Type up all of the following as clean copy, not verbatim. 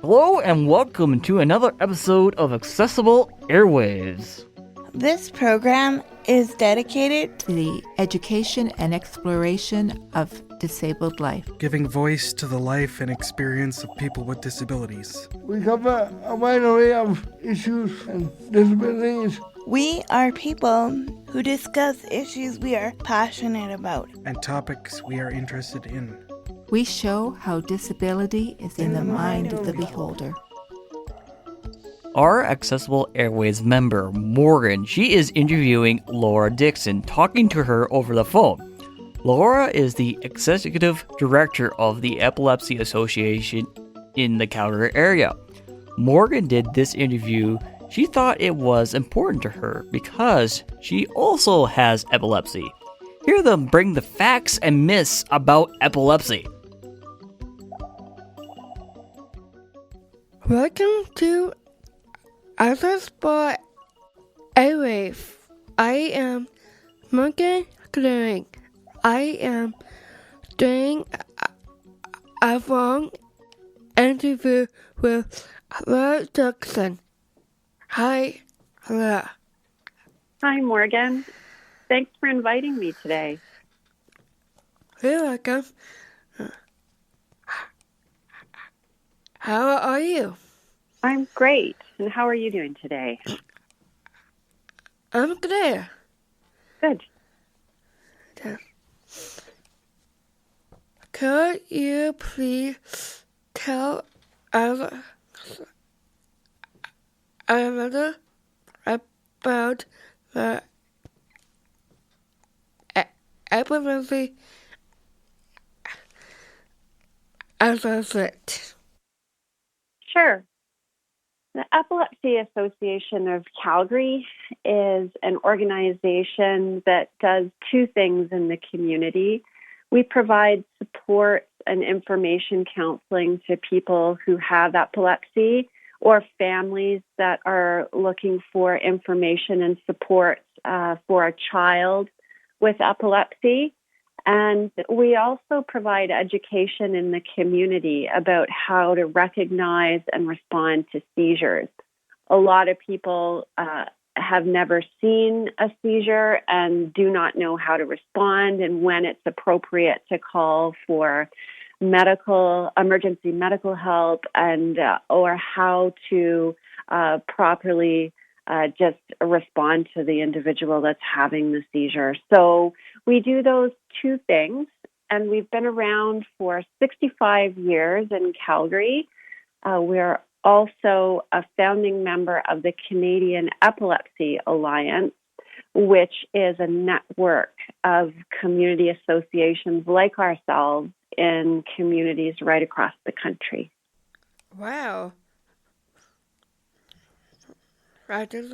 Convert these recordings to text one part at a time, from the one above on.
Hello and welcome to another episode of Accessible Airwaves. This program is dedicated to the education and exploration of disabled life, giving voice to the life and experience of people with disabilities. We cover a wide array of issues and disabilities. We are people who discuss issues we are passionate about and topics we are interested in. We show how disability is in the mind of the beholder. Our Accessible Airwaves member, Morgan, she is interviewing Laura Dixon, talking to her over the phone. Laura is the executive director of the Epilepsy Association in the Calgary area. Morgan did this interview. She thought it was important to her because she also has epilepsy. Hear them bring the facts and myths about epilepsy. Welcome to Accessible Airwaves. I am Morgan Clearing. I am doing a phone interview with Laura Dixon. Hi, Laura. Hi, Morgan. Thanks for inviting me today. You're welcome. How are you? I'm great. And how are you doing today? I'm good. Good. Could you please tell us a little about the epilepsy associate? Sure. The Epilepsy Association of Calgary is an organization that does two things in the community. We provide support and information counseling to people who have epilepsy or families that are looking for information and support for a child with epilepsy. And we also provide education in the community about how to recognize and respond to seizures. A lot of people have never seen a seizure and do not know how to respond and when it's appropriate to call for emergency medical help and or how to properly just respond to the individual that's having the seizure. So we do those two things, and we've been around for 65 years in Calgary. We're also a founding member of the Canadian Epilepsy Alliance, which is a network of community associations like ourselves in communities right across the country. Wow. I just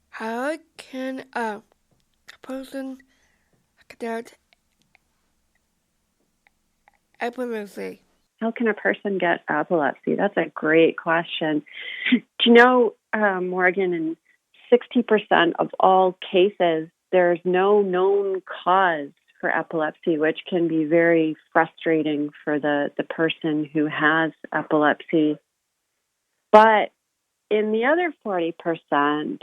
how can a person get epilepsy? How can a person get epilepsy? That's a great question. Do you know, Morgan, in 60% of all cases, there's no known cause for epilepsy, which can be very frustrating for the person who has epilepsy. But in the other 40%,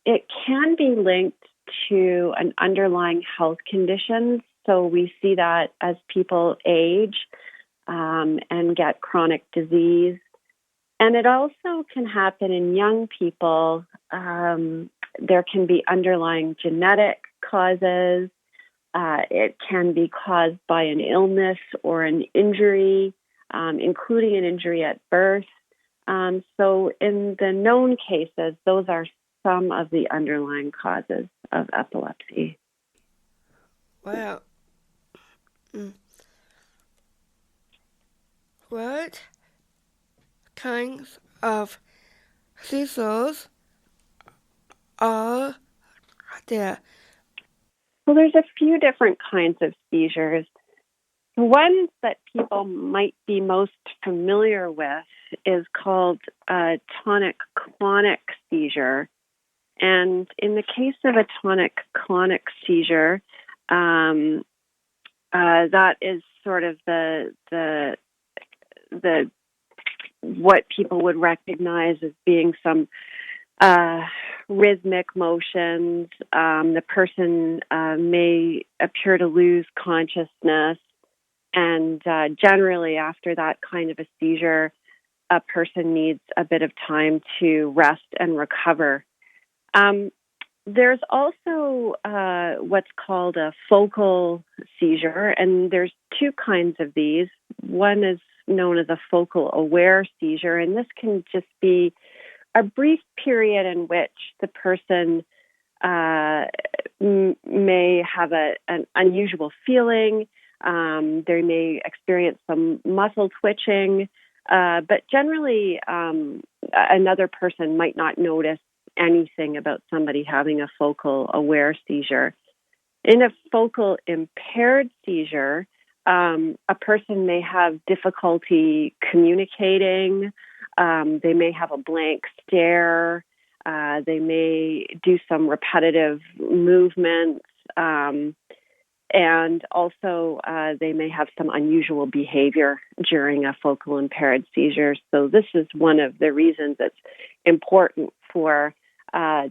it can be linked to an underlying health condition. So we see that as people age and get chronic disease. And it also can happen in young people. There can be underlying genetic causes. It can be caused by an illness or an injury, including an injury at birth. So in the known cases, those are some of the underlying causes of epilepsy. Wow. What kinds of seizures are there? Well, there's a few different kinds of seizures. The ones that people might be most familiar with is called a tonic-clonic seizure. And in the case of a tonic-clonic seizure, that is sort of the what people would recognize as being some rhythmic motions. The person may appear to lose consciousness, and generally after that kind of a seizure, a person needs a bit of time to rest and recover. There's also what's called a focal seizure, and there's two kinds of these. One is known as a focal aware seizure, and this can just be a brief period in which the person may have an unusual feeling. They may experience some muscle twitching, but generally another person might not notice anything about somebody having a focal aware seizure. In a focal impaired seizure, a person may have difficulty communicating. They may have a blank stare. They may do some repetitive movements. And also, they may have some unusual behavior during a focal impaired seizure. So this is one of the reasons it's important for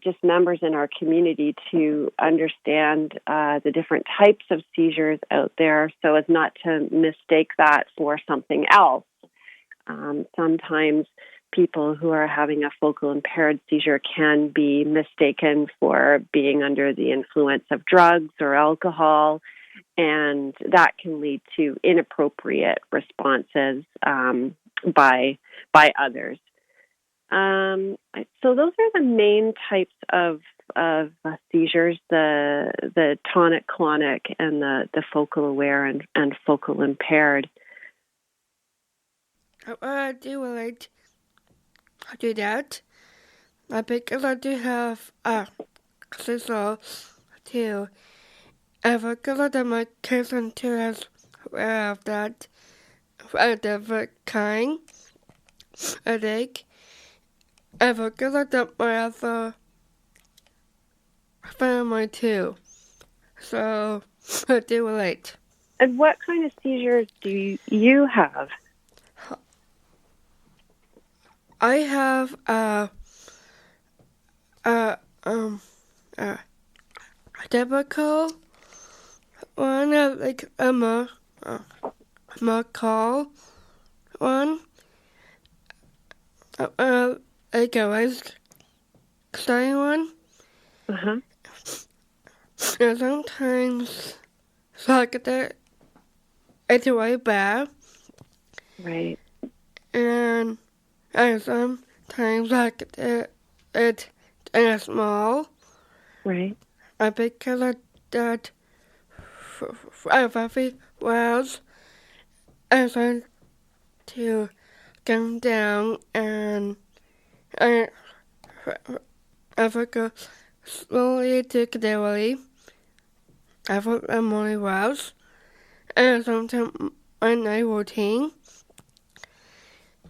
just members in our community to understand the different types of seizures out there so as not to mistake that for something else. Sometimes people who are having a focal impaired seizure can be mistaken for being under the influence of drugs or alcohol, and that can lead to inappropriate responses by others. So those are the main types of seizures: the tonic-clonic and the focal aware and focal impaired. I do relate to that because I do have seizure too. Because of my cousin too is aware of that. A different kind, I think. Because of my other family too. So I do relate. And what kind of seizures do you have? I have a typical one, like a more call one, like a risk study one. Uh-huh. And sometimes like that, it's really bad. Right. And sometimes like it's small. Right. Because of that, very wells, I want to come down and I go slowly to gradually. I put my morning wells and sometimes my night routine.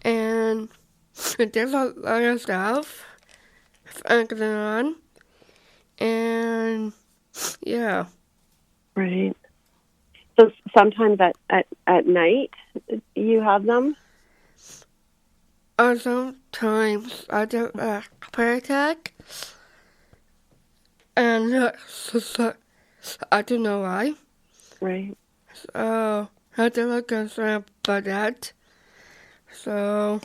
And there's a lot of stuff going on. And yeah. Right. So sometimes at night you have them? Or sometimes I do a panic attack. And so I don't know why. Right. So I don't look concerned about that. So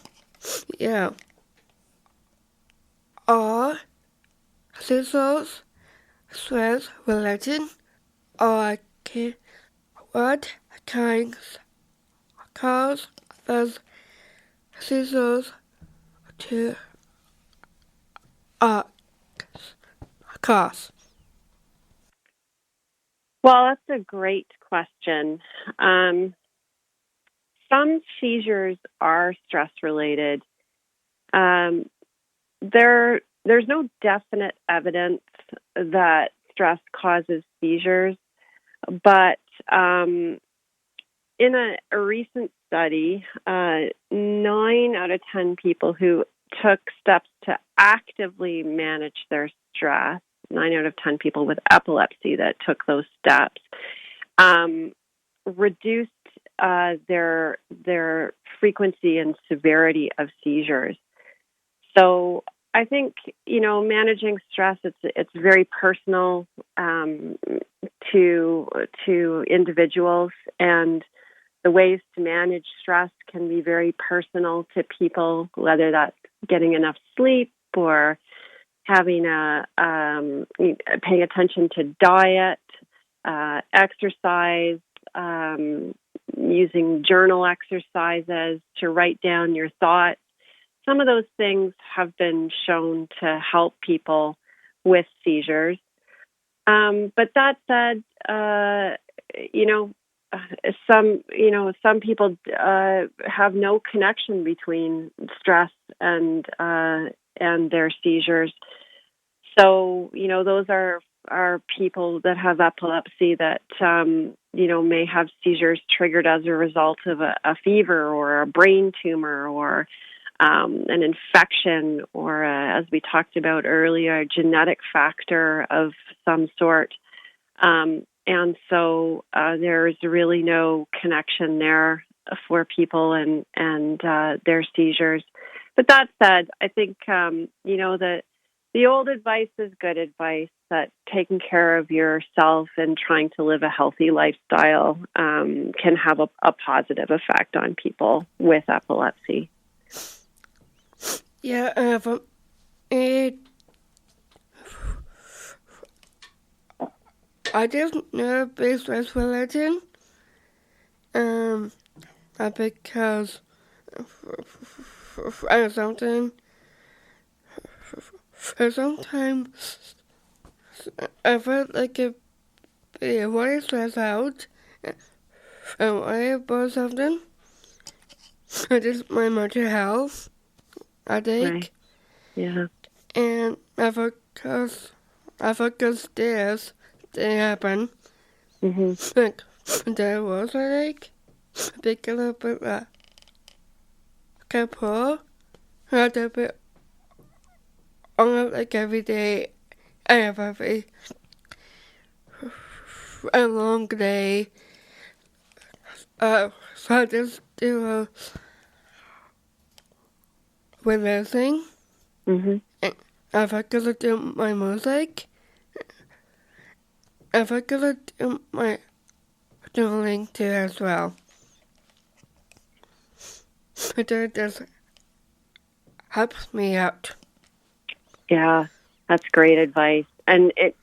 yeah. Are seizures stress related? Or what kinds cause those seizures to cause? Well, that's a great question. Some seizures are stress related. There's no definite evidence that stress causes seizures, but in a recent study, 9 out of 10 people who took steps to actively manage their stress, 9 out of 10 people with epilepsy that took those steps, reduced their frequency and severity of seizures. So I think, managing stress, it's very personal to individuals, and the ways to manage stress can be very personal to people, whether that's getting enough sleep or having paying attention to diet, exercise, using journal exercises to write down your thoughts. Some of those things have been shown to help people with seizures. But that said, some people have no connection between stress and their seizures. So, those are people that have epilepsy that, may have seizures triggered as a result of a fever or a brain tumor or an infection or, as we talked about earlier, a genetic factor of some sort. And so there's really no connection there for people and their seizures. But that said, I think, that the old advice is good advice, that taking care of yourself and trying to live a healthy lifestyle can have a positive effect on people with epilepsy. Yeah, I just know big stress related, because sometimes I felt like a really stressed out, and worry about something. I just my mental health, I think. Right. Yeah. And I focus this didn't happen. Mm-hmm. Like there was like a big little bit couple, a little bit on like every day. I have a long day. So I just do relaxing. Mm-hmm. If I could do my music, if I could do my journaling too as well. It just helps me out. Yeah, that's great advice. And it's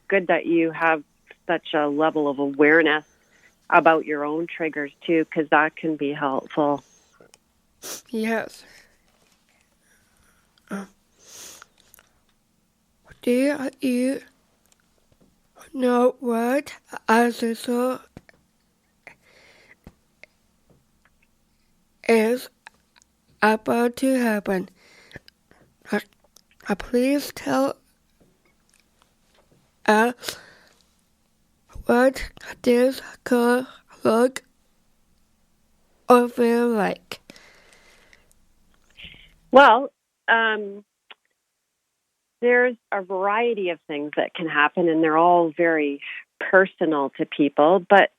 good that you have such a level of awareness about your own triggers too, because that can be helpful. Yes. Do you know what also is about to happen? Please tell us what this could look or feel like. Well, there's a variety of things that can happen, and they're all very personal to people. But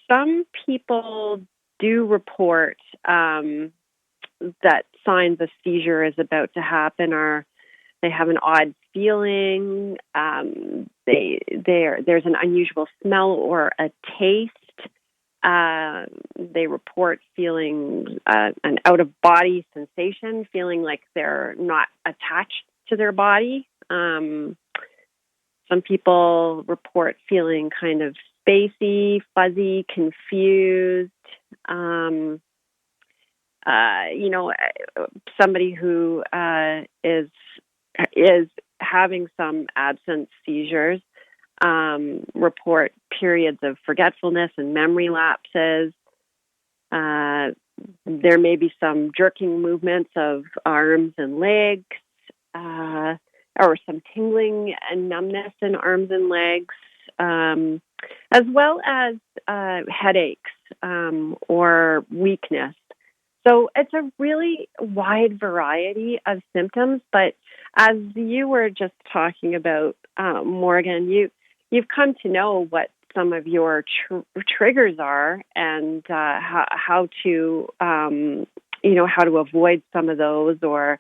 some people do report that signs a seizure is about to happen, or they have an odd feeling. There's an unusual smell or a taste. They report feeling an out-of-body sensation, feeling like they're not attached to their body. Some people report feeling kind of spacey, fuzzy, confused. Somebody who is having some absence seizures report periods of forgetfulness and memory lapses. There may be some jerking movements of arms and legs, or some tingling and numbness in arms and legs, as well as headaches or weakness. So it's a really wide variety of symptoms, but as you were just talking about, Morgan, you've come to know what some of your triggers are, and how to how to avoid some of those, or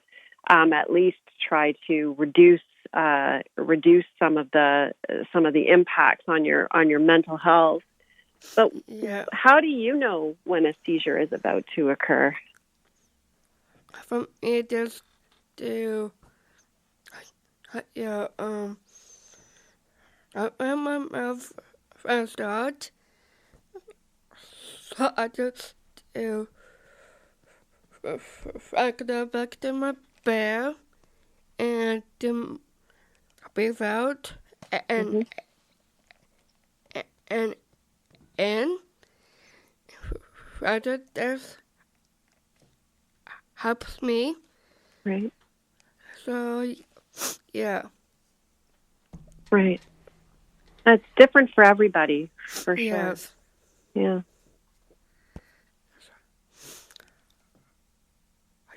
at least try to reduce some of the impacts on your mental health. But Yeah. how do you know when a seizure is about to occur? From me, just to when my mouth start, so I just do I go back to my bed and breathe out and and in. I just this helps me. Right. So yeah. Right. That's different for everybody, for sure. Yes. Yeah.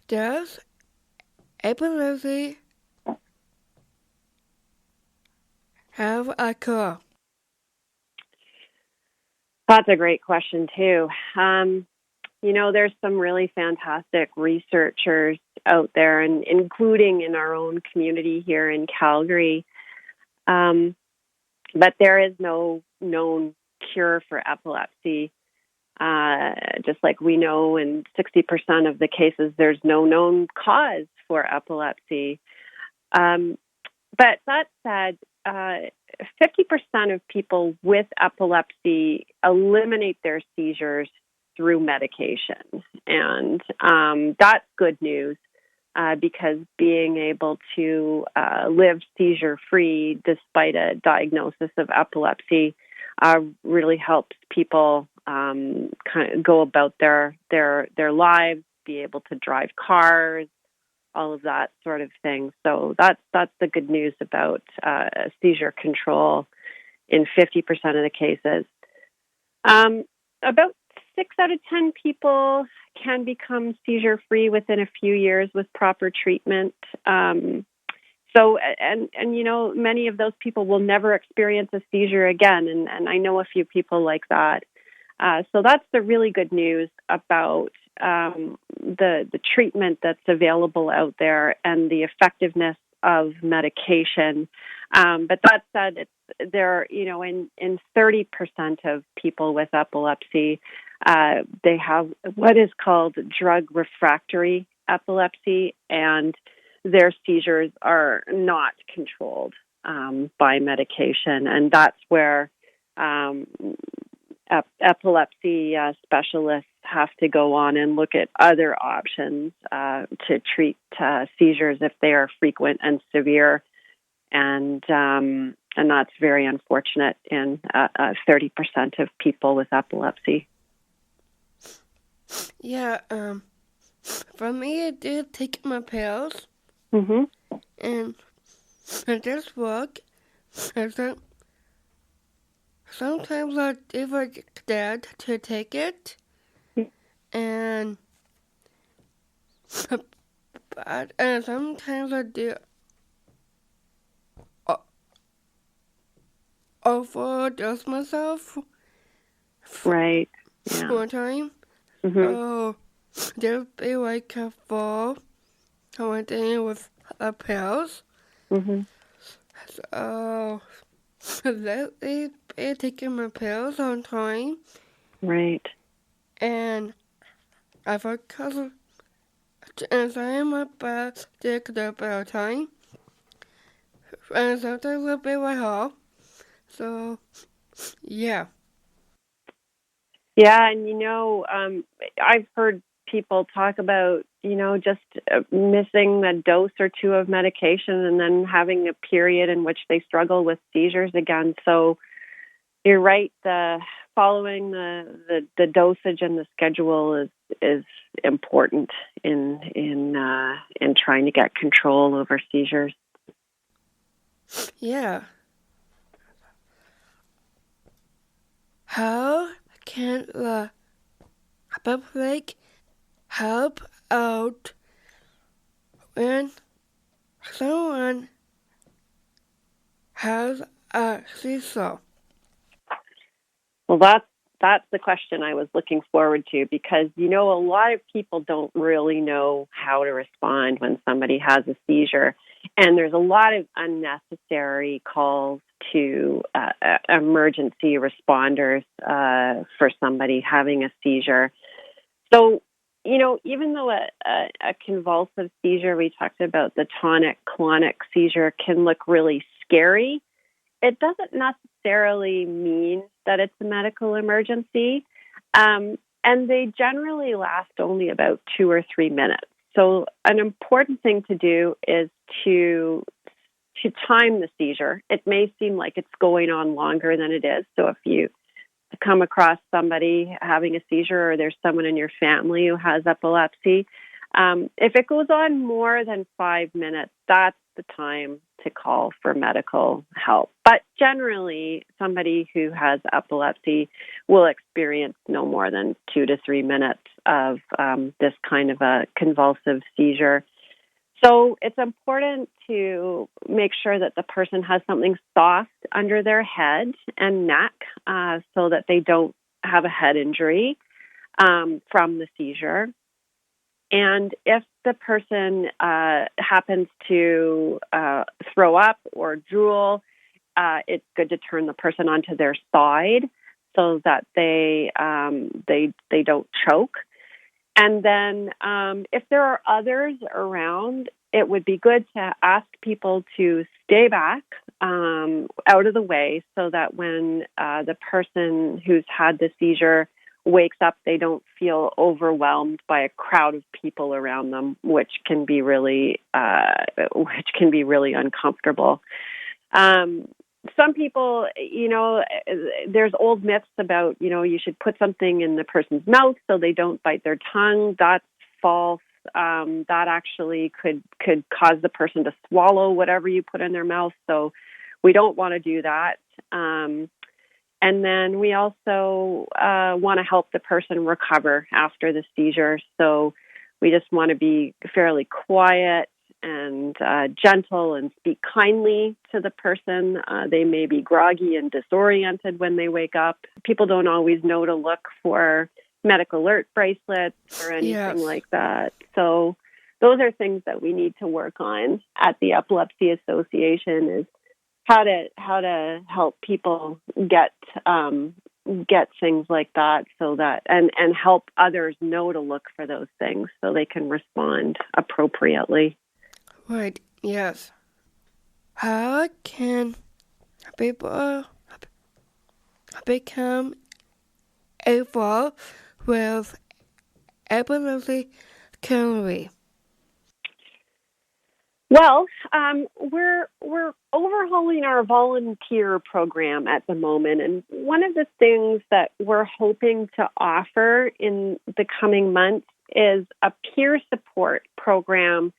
Does epilepsy have a cure? That's a great question, too. There's some really fantastic researchers out there, and including in our own community here in Calgary. But there is no known cure for epilepsy. Just like we know in 60% of the cases, there's no known cause for epilepsy. But that said, 50% of people with epilepsy eliminate their seizures through medication. And that's good news because being able to live seizure-free despite a diagnosis of epilepsy really helps people kind of go about their lives, be able to drive cars, all of that sort of thing. So that's the good news about seizure control in 50% of the cases. About 6 out of 10 people can become seizure-free within a few years with proper treatment. Many of those people will never experience a seizure again, and I know a few people like that. So that's the really good news about the treatment that's available out there and the effectiveness of medication. But that said, in 30% of people with epilepsy, they have what is called drug refractory epilepsy, and their seizures are not controlled by medication, and that's where epilepsy specialists have to go on and look at other options to treat seizures if they are frequent and severe, and that's very unfortunate in 30% of people with epilepsy. Yeah. For me, I did take my pills, Mm-hmm. and I just work. And sometimes I forget to take it, and sometimes I do overdose myself. Right. Yeah. One time. Mm-hmm. Oh, there'll be like a fall something with pills. Mm-hmm. So lately been taking my pills on time, Right. and I forgot and I am about take the bell time, and sometimes I'll be right home. So yeah. Yeah, and I've heard people talk about, just missing a dose or two of medication and then having a period in which they struggle with seizures again. So you're right. Following the dosage and the schedule is important in trying to get control over seizures. Yeah. How can the public help out when someone has a seizure? Well, that's the question I was looking forward to, because, a lot of people don't really know how to respond when somebody has a seizure. And there's a lot of unnecessary calls to emergency responders for somebody having a seizure. So, even though a convulsive seizure, we talked about the tonic-clonic seizure, can look really scary, it doesn't necessarily mean that it's a medical emergency. And they generally last only about 2 or 3 minutes. So an important thing to do is to time the seizure. It may seem like it's going on longer than it is. So if you come across somebody having a seizure, or there's someone in your family who has epilepsy, if it goes on more than 5 minutes, that's the time to call for medical help. But generally, somebody who has epilepsy will experience no more than 2 to 3 minutes of this kind of a convulsive seizure. So it's important to make sure that the person has something soft under their head and neck so that they don't have a head injury from the seizure. And if the person happens to throw up or drool, it's good to turn the person onto their side so that they don't choke. And then if there are others around, it would be good to ask people to stay back out of the way so that when the person who's had the seizure wakes up, they don't feel overwhelmed by a crowd of people around them, which can be really uncomfortable. Some people, there's old myths about, you should put something in the person's mouth so they don't bite their tongue. That's false. That actually could cause the person to swallow whatever you put in their mouth. So we don't want to do that. And then we also want to help the person recover after the seizure. So we just want to be fairly quiet and gentle and speak kindly to the person. They may be groggy and disoriented when they wake up. People don't always know to look for medical alert bracelets or anything like that. So those are things that we need to work on at the Epilepsy Association, is how to help people get things like that, so that and help others know to look for those things so they can respond appropriately. Right, yes. How can people become involved with epilepsy currently? Well, we're overhauling our volunteer program at the moment, and one of the things that we're hoping to offer in the coming months is a peer support program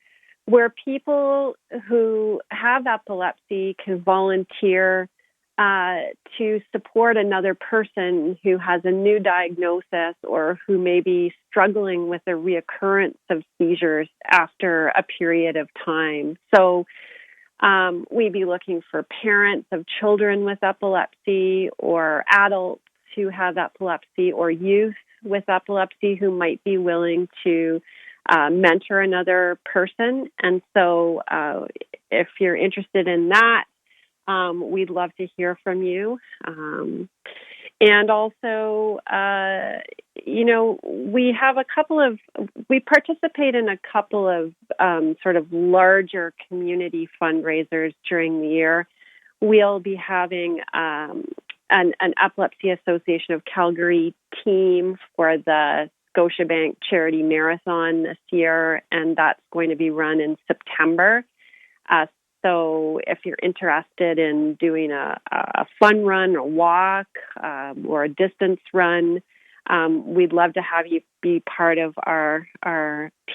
where people who have epilepsy can volunteer to support another person who has a new diagnosis or who may be struggling with a reoccurrence of seizures after a period of time. So we'd be looking for parents of children with epilepsy, or adults who have epilepsy, or youth with epilepsy who might be willing to mentor another person. And so if you're interested in that, we'd love to hear from you. And also, we participate in a couple of sort of larger community fundraisers during the year. We'll be having an Epilepsy Association of Calgary team for the Scotiabank Charity Marathon this year, and that's going to be run in September. So if you're interested in doing a fun run, a walk, or a distance run, we'd love to have you be part of our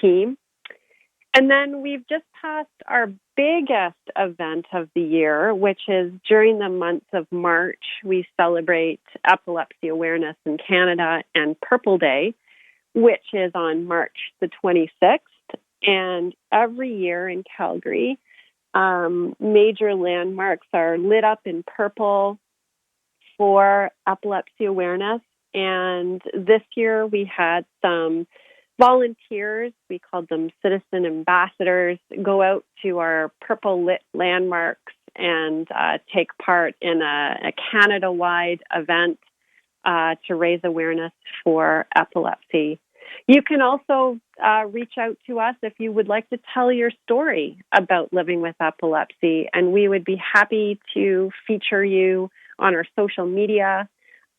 team. And then we've just passed our biggest event of the year, which is during the month of March, we celebrate Epilepsy Awareness in Canada and Purple Day, which is on March the 26th. And every year in Calgary, major landmarks are lit up in purple for epilepsy awareness. And this year we had some volunteers, we called them citizen ambassadors, go out to our purple lit landmarks and take part in a Canada-wide event to raise awareness for epilepsy. You can also reach out to us if you would like to tell your story about living with epilepsy, and we would be happy to feature you on our social media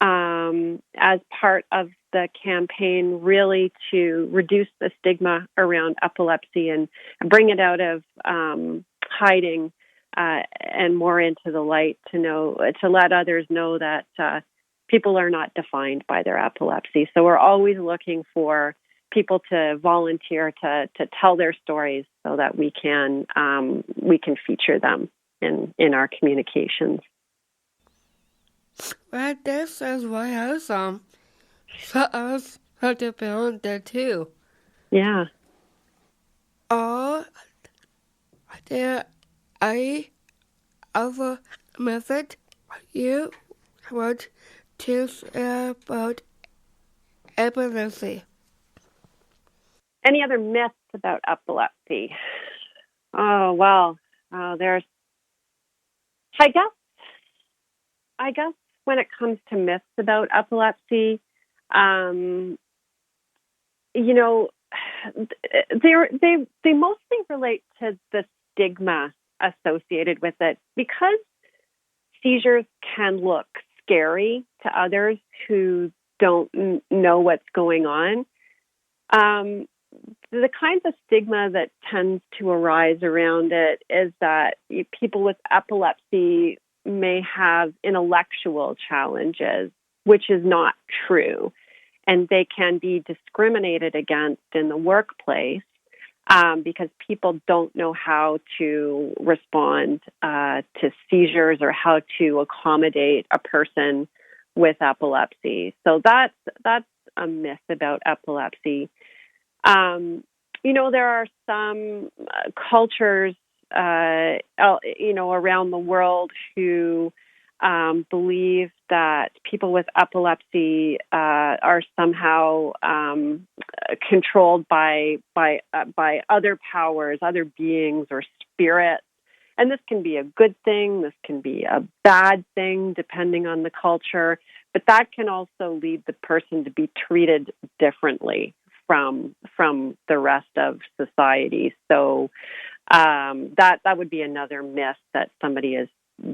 as part of the campaign, really to reduce the stigma around epilepsy and bring it out of hiding and more into the light, to let others know that people are not defined by their epilepsy. So we're always looking for people to volunteer to tell their stories so that we can feature them in our communications. Right, this is why I was had to be on there too. Yeah. There I other method you would choose about epilepsy. Any other myths about epilepsy? Oh, well, there's, I guess when it comes to myths about epilepsy, they mostly relate to the stigma associated with it, because seizures can look scary to others who don't know what's going on. The kinds of stigma that tends to arise around it is that people with epilepsy may have intellectual challenges, which is not true. And they can be discriminated against in the workplace because people don't know how to respond to seizures or how to accommodate a person with epilepsy. So that's a myth about epilepsy. There are some cultures, around the world who believe that people with epilepsy are somehow controlled by other powers, other beings or spirits. And this can be a good thing. This can be a bad thing, depending on the culture. But that can also lead the person to be treated differently from the rest of society. So that would be another myth, that somebody is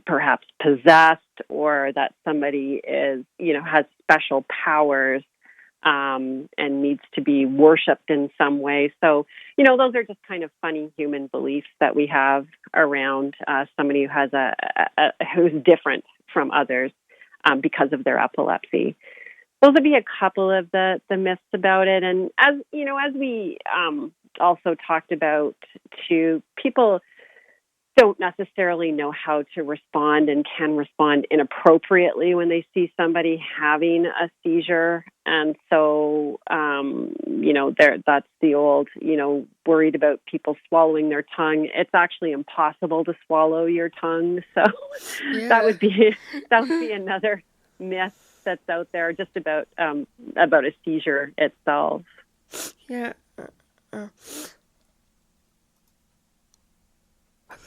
perhaps possessed, or that somebody is, has special powers and needs to be worshipped in some way. So, those are just kind of funny human beliefs that we have around somebody who has who's different from others because of their epilepsy. Those would be a couple of the myths about it. And as we also talked about, too, people don't necessarily know how to respond and can respond inappropriately when they see somebody having a seizure. And so, that's the old, worried about people swallowing their tongue. It's actually impossible to swallow your tongue. So that would be another myth that's out there, just about a seizure itself. Yeah.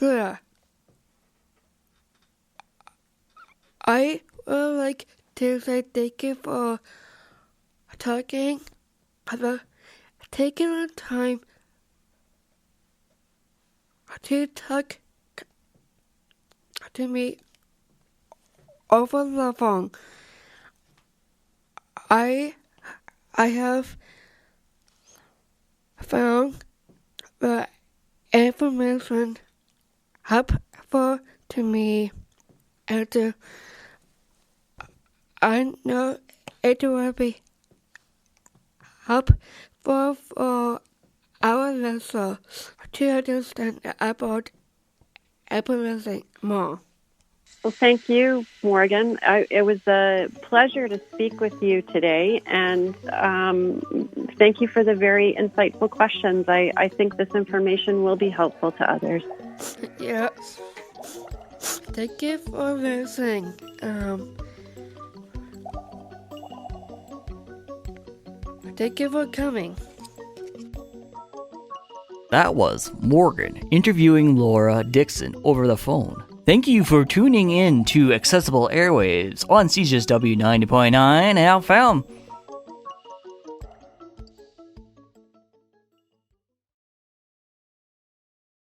Yeah. I would like to say thank you for taking the time to talk to me over the phone. I have found the information helpful to me, and I know it will be helpful for our listeners to understand about epilepsy more. Well, thank you, Morgan. It was a pleasure to speak with you today, and thank you for the very insightful questions. I think this information will be helpful to others. Yeah. Thank you for listening. Thank you for coming. That was Morgan interviewing Laura Dixon over the phone. Thank you for tuning in to Accessible Airwaves on CJSW 90.9 FM.